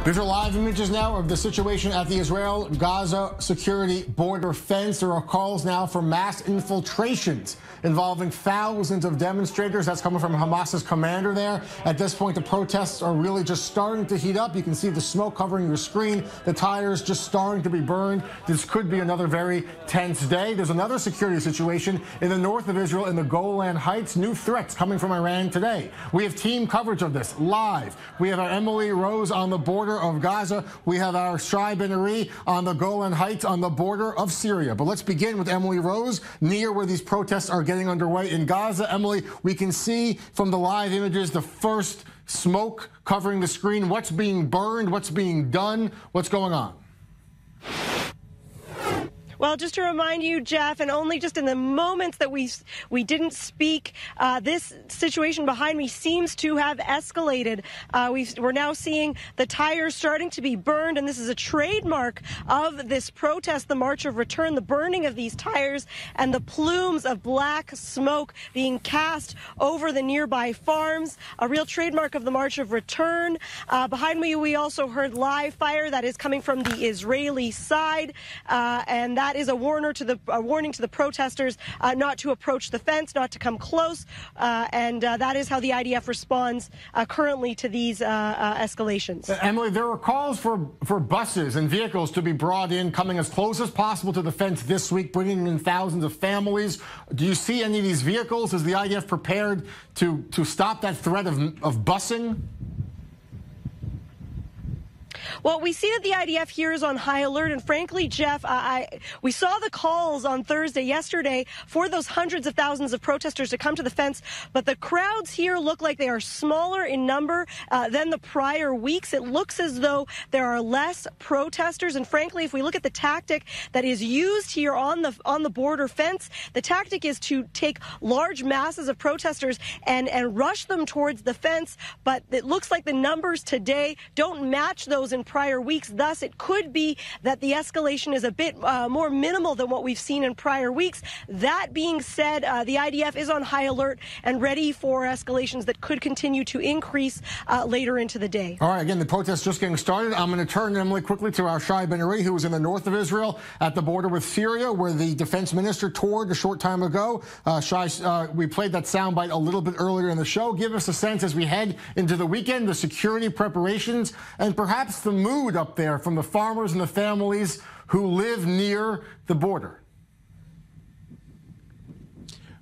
These are live images now of the situation at the Israel-Gaza security border fence. There are calls now for mass infiltrations involving thousands of demonstrators. That's coming from Hamas's commander there. At this point, the protests are really just starting to heat up. You can see the smoke covering your screen, the tires just starting to be burned. This could be another very tense day. There's another security situation in the north of Israel in the Golan Heights. New threats coming from Iran today. We have team coverage of this live. We have our Emily Rose on the border of Gaza. We have our Shai Ben-Ari on the Golan Heights on the border of Syria. But let's begin with Emily Rose near where these protests are getting underway in Gaza. Emily, we can see from the live images the first smoke covering the screen. What's being burned? What's being done? What's going on? Well, just to remind you, Jeff, and only just in the moments that we didn't speak, this situation behind me seems to have escalated. We're now seeing the tires starting to be burned, and this is a trademark of this protest, the March of Return, the burning of these tires and the plumes of black smoke being cast over the nearby farms, a real trademark of the March of Return. Behind me, we also heard live fire that is coming from the Israeli side, and that is a warning to the protesters not to approach the fence, not to come close, and that is how the IDF responds currently to these escalations. Emily, there are calls for buses and vehicles to be brought in, coming as close as possible to the fence this week, bringing in thousands of families. Do you see any of these vehicles? Is the IDF prepared to stop that threat of busing? Well, we see that the IDF here is on high alert, and frankly, Jeff, we saw the calls on yesterday, for those hundreds of thousands of protesters to come to the fence, but the crowds here look like they are smaller in number than the prior weeks. It looks as though there are less protesters, and frankly, if we look at the tactic that is used here on the border fence, the tactic is to take large masses of protesters and rush them towards the fence, but it looks like the numbers today don't match those in prior weeks. Thus, it could be that the escalation is a bit more minimal than what we've seen in prior weeks. That being said, the IDF is on high alert and ready for escalations that could continue to increase later into the day. All right, again, the protest just getting started. I'm going to turn, Emily, quickly to our Shai Ben-Ari, who was in the north of Israel at the border with Syria, where the defense minister toured a short time ago. Shai, we played that soundbite a little bit earlier in the show. Give us a sense as we head into the weekend, the security preparations, and perhaps the mood up there from the farmers and the families who live near the border.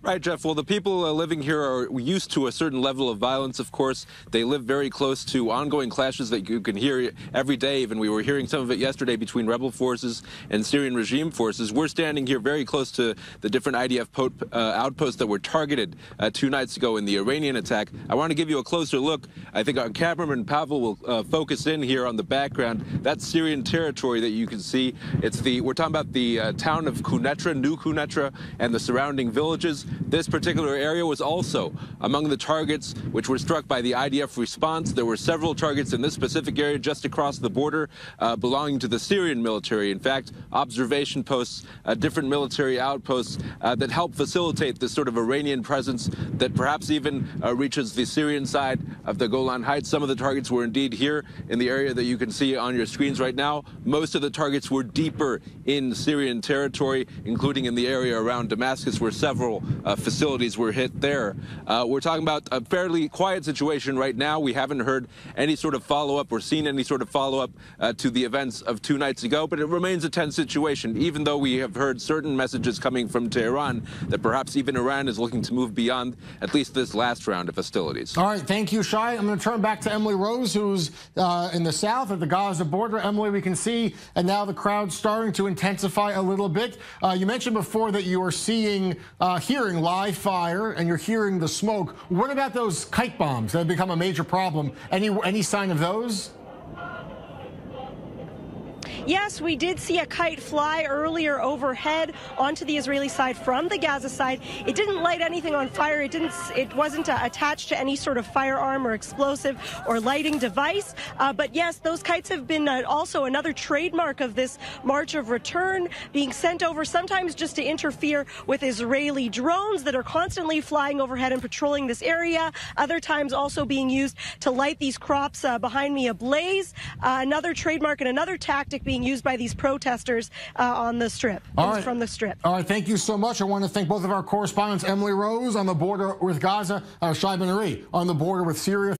Right, Jeff. Well, the people living here are used to a certain level of violence, of course. They live very close to ongoing clashes that you can hear every day. Even we were hearing some of it yesterday between rebel forces and Syrian regime forces. We're standing here very close to the different IDF outposts that were targeted 2 nights ago in the Iranian attack. I want to give you a closer look. I think our cameraman Pavel will focus in here on the background. That's Syrian territory that you can see. We're talking about the town of Quneitra, New Quneitra, and the surrounding villages. This particular area was also among the targets which were struck by the IDF response. There were several targets in this specific area just across the border belonging to the Syrian military. In fact, observation posts, different military outposts that help facilitate this sort of Iranian presence that perhaps even reaches the Syrian side of the Golan Heights. Some of the targets were indeed here in the area that you can see on your screens right now. Most of the targets were deeper in Syrian territory, including in the area around Damascus, where several facilities were hit there. We're talking about a fairly quiet situation right now. We haven't heard any sort of follow-up or seen any sort of follow-up to the events of 2 nights ago, but it remains a tense situation, even though we have heard certain messages coming from Tehran that perhaps even Iran is looking to move beyond at least this last round of hostilities. All right, thank you, Shai. I'm going to turn back to Emily Rose, who's in the south at the Gaza border. Emily, we can see, and now the crowd's starting to intensify a little bit. You mentioned before that you are hearing live fire and you're hearing the smoke. What about those kite bombs that have become a major problem? Any sign of those? Yes, we did see a kite fly earlier overhead onto the Israeli side from the Gaza side. It didn't light anything on fire. It wasn't attached to any sort of firearm or explosive or lighting device. But yes, those kites have been also another trademark of this March of Return, being sent over sometimes just to interfere with Israeli drones that are constantly flying overhead and patrolling this area. Other times also being used to light these crops behind me ablaze. Another trademark and another tactic being used by these protesters on the strip, from the strip. All right, thank you so much. I want to thank both of our correspondents, Emily Rose on the border with Gaza, Shai Ben-Ari on the border with Syria.